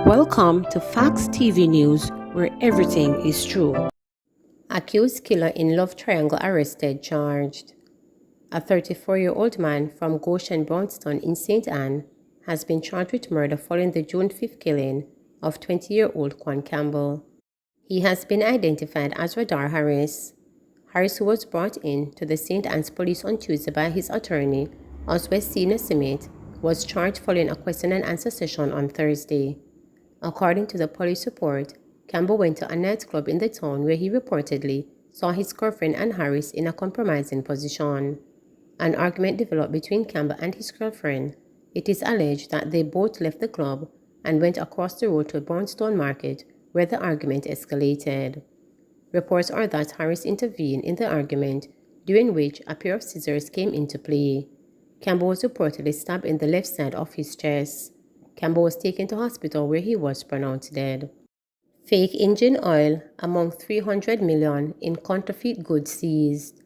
Welcome to Facts TV News, where everything is true. Accused killer in love triangle arrested, charged. A 34-year-old man from Goshen, Brownston in St. Anne has been charged with murder following the June 5th killing of 20-year-old Quan Campbell. He has been identified as Radar Harris. Harris, who was brought in to the St. Anne's police on Tuesday by his attorney, Oswald Senior Simit, was charged following a question and answer session on Thursday. According to the police report, Campbell went to a nightclub in the town where he reportedly saw his girlfriend and Harris in a compromising position. An argument developed between Campbell and his girlfriend. It is alleged that they both left the club and went across the road to Brownstone Market, where the argument escalated. Reports are that Harris intervened in the argument, during which a pair of scissors came into play. Campbell was reportedly stabbed in the left side of his chest. Campbell was taken to hospital where he was pronounced dead. Fake engine oil among 300 million in counterfeit goods seized.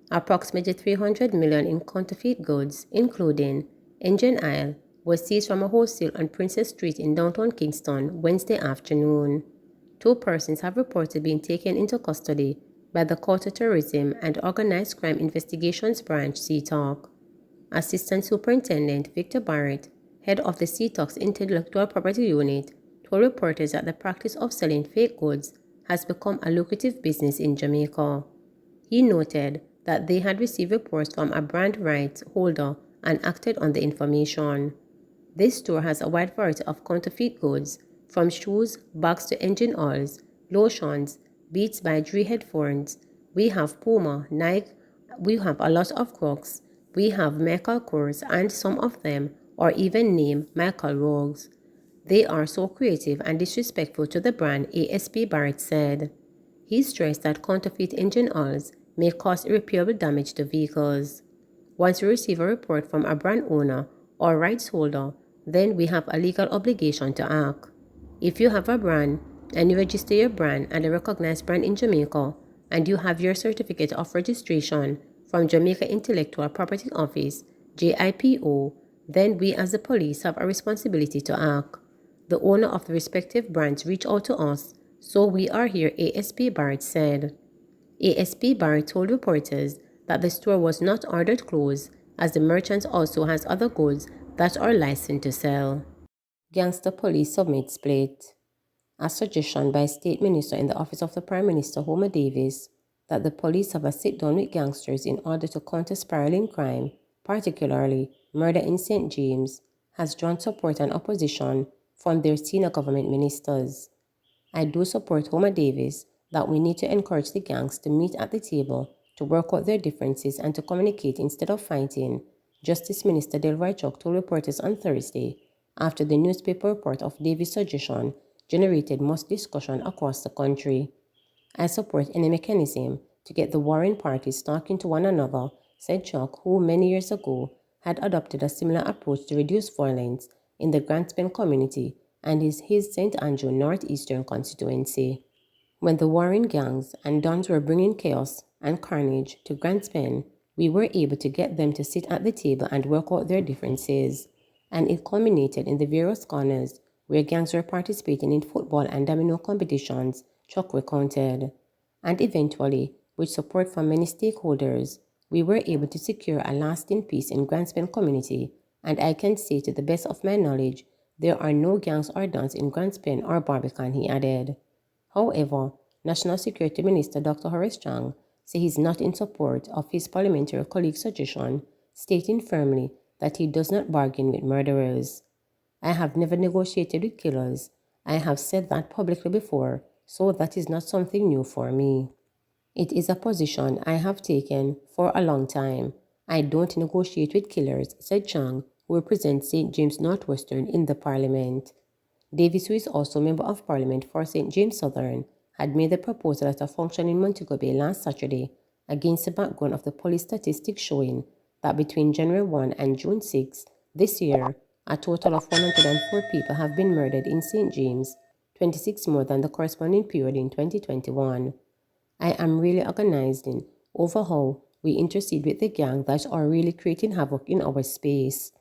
Approximately 300 million in counterfeit goods, including engine oil, was seized from a wholesale on Princess Street in downtown Kingston Wednesday afternoon. 2 persons have reportedly been taken into custody by the Counter-Terrorism and Organized Crime Investigations Branch (CTOC). Assistant Superintendent Victor Barrett, head of the CTOC's Intellectual Property Unit, told reporters that the practice of selling fake goods has become a lucrative business in Jamaica. He noted that they had received reports from a brand rights holder and acted on the information. This store has a wide variety of counterfeit goods, from shoes, bags to engine oils, lotions, Beats by Dre headphones. We have Puma, Nike, we have a lot of Crocs, we have Michael Kors, and some of them are even named Michael Rogues. They are so creative and disrespectful to the brand, ASP Barrett said. He stressed that counterfeit engine oils may cause irreparable damage to vehicles. Once we receive a report from a brand owner or rights holder, then we have a legal obligation to act. If you have a brand and you register your brand and a recognized brand in Jamaica, and you have your certificate of registration from Jamaica Intellectual Property Office, JIPO, then we as the police have a responsibility to act. The owner of the respective brands reached out to us, so we are here, ASP Barrett said. ASP Barrett told reporters that the store was not ordered closed, as the merchant also has other goods that are licensed to sell. Gangster police submit split. A suggestion by State Minister in the Office of the Prime Minister, Homer Davis, that the police have a sit-down with gangsters in order to counter spiraling crime, particularly murder in St. James, has drawn support and opposition from their senior government ministers. I do support Homer Davis that we need to encourage the gangs to meet at the table, to work out their differences and to communicate instead of fighting, Justice Minister Delroy Chuck told reporters on Thursday, after the newspaper report of Davis' suggestion generated much discussion across the country. I support any mechanism to get the warring parties talking to one another, said Chuck, who many years ago had adopted a similar approach to reduce violence in the Grants Pen community and his St. Andrew northeastern constituency. When the warring gangs and dons were bringing chaos and carnage to Grants Pen, we were able to get them to sit at the table and work out their differences, and it culminated in the various corners where gangs were participating in football and domino competitions, Chuck recounted. And eventually, with support from many stakeholders, we were able to secure a lasting peace in Grants Pen community, and I can say to the best of my knowledge, there are no gangs or dons in Grants Pen or Barbican, he added. However, National Security Minister Dr. Horace Chang said he is not in support of his parliamentary colleague's suggestion, stating firmly that he does not bargain with murderers. I have never negotiated with killers. I have said that publicly before, so that is not something new for me. It is a position I have taken for a long time. I don't negotiate with killers, said Chang, who represents St. James Northwestern in the Parliament. Davis, who is also Member of Parliament for St. James Southern, had made the proposal at a function in Montego Bay last Saturday against the background of the police statistics showing that between January 1 and June 6 this year, a total of 104 people have been murdered in St. James, 26 more than the corresponding period in 2021. I am really agonizing over how we intercede with the gang that are really creating havoc in our space.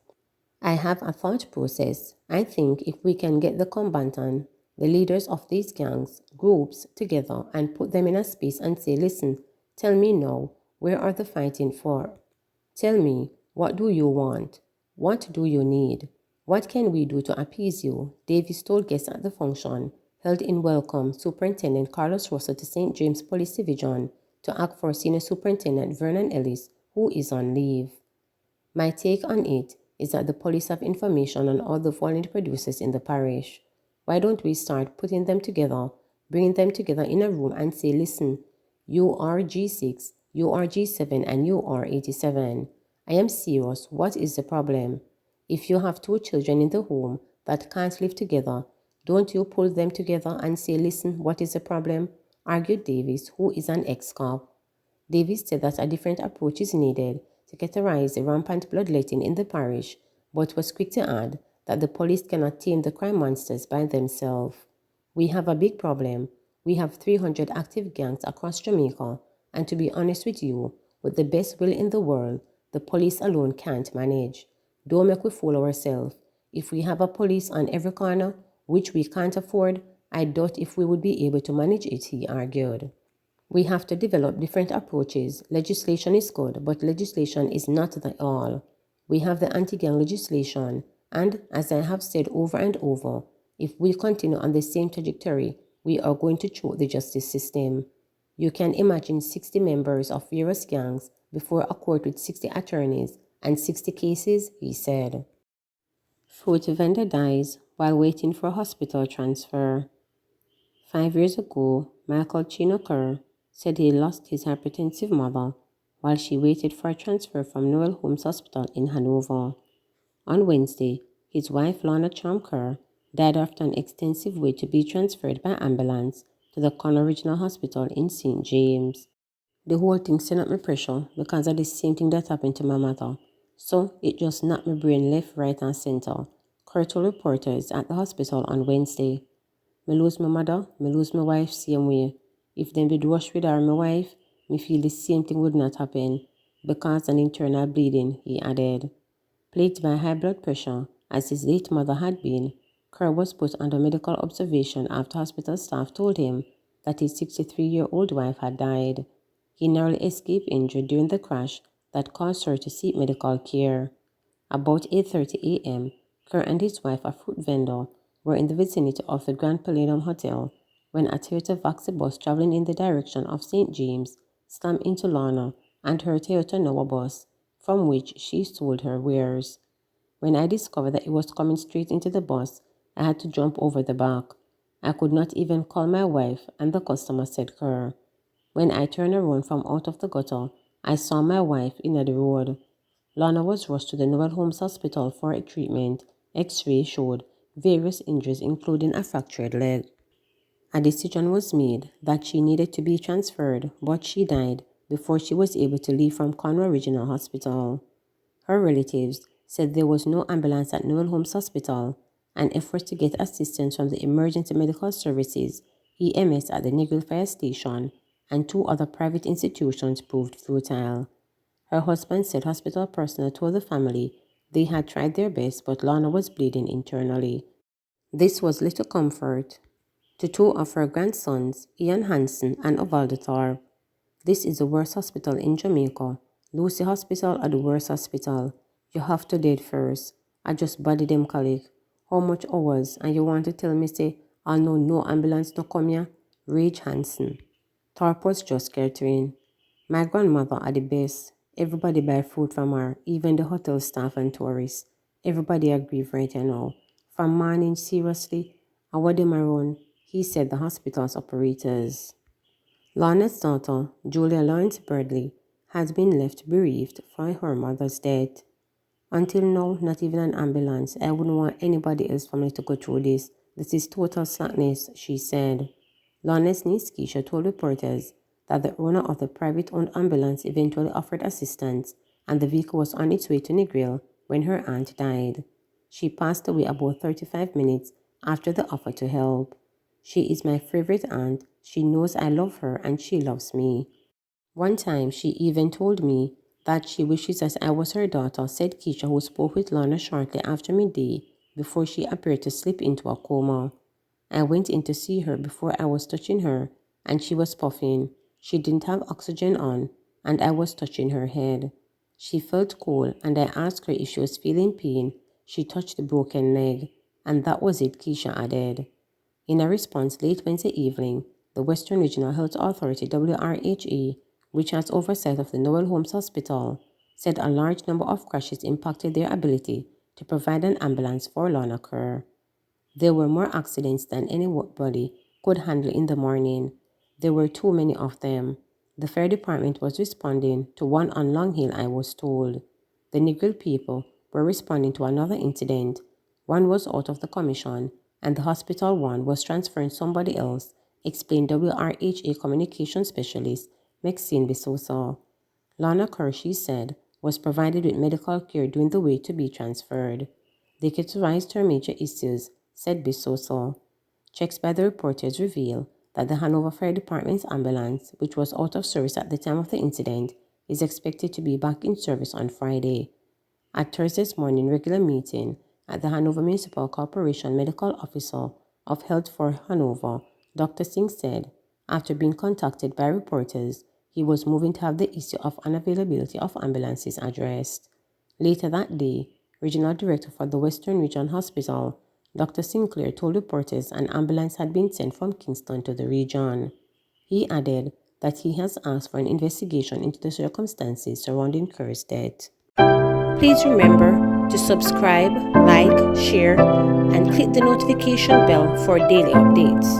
I have a thought process. I think if we can get the combatant, the leaders of these gangs, groups together and put them in a space and say, listen, tell me now, where are the fighting for? Tell me, what do you want? What do you need? What can we do to appease you? Davis told guests at the function, held in welcome Superintendent Carlos Russell to St. James Police Division to act for Senior Superintendent Vernon Ellis, who is on leave. My take on it is that the police have information on all the violent producers in the parish. Why don't we start putting them together, bringing them together in a room and say, listen, you are G6, you are G7, and you are 87. I am serious. What is the problem? If you have two children in the home that can't live together, don't you pull them together and say, listen, what is the problem? Argued Davis, who is an ex-cop. Davis said that a different approach is needed to categorize the rampant bloodletting in the parish, but was quick to add that the police cannot tame the crime monsters by themselves. We have a big problem. We have 300 active gangs across Jamaica, and to be honest with you, with the best will in the world, the police alone can't manage. Don't make we fool ourselves. If we have a police on every corner, which we can't afford, I doubt if we would be able to manage it, he argued. We have to develop different approaches. Legislation is good, but legislation is not the all. We have the anti-gang legislation, and as I have said over and over, if we continue on the same trajectory, we are going to choke the justice system. You can imagine 60 members of various gangs before a court with 60 attorneys and 60 cases, he said. Fruit vendor dies while waiting for hospital transfer. 5 years ago, Michael Chino Kerr said he lost his hypertensive mother while she waited for a transfer from Noel Holmes Hospital in Hanover. On Wednesday, his wife Lorna Cham Kerr died after an extensive wait to be transferred by ambulance to the Connor Regional Hospital in St. James. The whole thing sent up my pressure because of the same thing that happened to my mother. So it just knocked my brain left, right and center, Kerr told reporters at the hospital on Wednesday. Me lose my mother, me lose my wife same way. If them did rush with her my wife, me feel the same thing would not happen because an internal bleeding, he added. Plagued by high blood pressure, as his late mother had been, Kerr was put under medical observation after hospital staff told him that his 63-year-old wife had died. He narrowly escaped injury during the crash that caused her to seek medical care. About 8:30 a.m., Kerr and his wife, a fruit vendor, were in the vicinity of the Grand Palladium Hotel when a Toyota Vaxi bus traveling in the direction of St. James slammed into Lorna and her Toyota Noah bus, from which she sold her wares. When I discovered that it was coming straight into the bus, I had to jump over the back. I could not even call my wife, and the customer said Kerr. When I turned around from out of the gutter, I saw my wife in the road. Lorna was rushed to the Noel Holmes Hospital for a treatment. X-ray showed various injuries including a fractured leg. A decision was made that she needed to be transferred, but she died before she was able to leave from Conroe Regional Hospital. Her relatives said there was no ambulance at Noel Holmes Hospital, and efforts to get assistance from the Emergency Medical Services, EMS at the Negril Fire Station, and 2 other private institutions proved futile. Her husband said hospital personnel told the family they had tried their best, but Lorna was bleeding internally. This was little comfort to 2 of her grandsons, Ian Hansen and Ovaldo Thorpe. This is the worst hospital in Jamaica. Lucy Hospital are the worst hospital. You have to dead first. I just body them colic. How much hours? And you want to tell me say, I know no ambulance no come here? Rage Hansen. Thorpe was just scattering. My grandmother are the best. Everybody buy food from her, even the hotel staff and tourists. Everybody agree right now. From morning, seriously, and what them around, he said the hospital's operators. Lorna's daughter, Julia Lawrence Bradley, has been left bereaved for her mother's death. Until now, not even an ambulance. I wouldn't want anybody else for me to go through this. This is total slackness, she said. Lorna's niece Keisha told reporters that the owner of the private-owned ambulance eventually offered assistance and the vehicle was on its way to Negril when her aunt died. She passed away about 35 minutes after the offer to help. She is my favorite aunt. She knows I love her and she loves me. One time she even told me That she wishes that I was her daughter, said Keisha, who spoke with Lorna shortly after midday before she appeared to slip into a coma. I went in to see her before I was touching her, and she was puffing. She didn't have oxygen on, and I was touching her head. She felt cold, and I asked her if she was feeling pain. She touched the broken leg, and that was it, Keisha added. In a response late Wednesday evening, the Western Regional Health Authority (WRHA), which has oversight of the Noel Homes Hospital, said a large number of crashes impacted their ability to provide an ambulance for Lorna Kerr. There were more accidents than anybody could handle in the morning. There were too many of them. The fire department was responding to one on Long Hill, I was told. The Negril people were responding to another incident. One was out of the commission, and the hospital one was transferring somebody else, explained WRHA communication specialist Maxine Bisosa. Lorna Kerr, she said, was provided with medical care during the wait to be transferred. They categorized her major issues, said Bisosa. Checks by the reporters reveal that the Hanover Fire Department's ambulance, which was out of service at the time of the incident, is expected to be back in service on Friday. At Thursday's morning regular meeting at the Hanover Municipal Corporation Medical Officer of Health for Hanover, Dr. Singh said, after being contacted by reporters, he was moving to have the issue of unavailability of ambulances addressed. Later that day, Regional Director for the Western Region Hospital, Dr. Sinclair, told reporters an ambulance had been sent from Kingston to the region. He added that he has asked for an investigation into the circumstances surrounding Kerr's death. Please remember to subscribe, like, share, and click the notification bell for daily updates.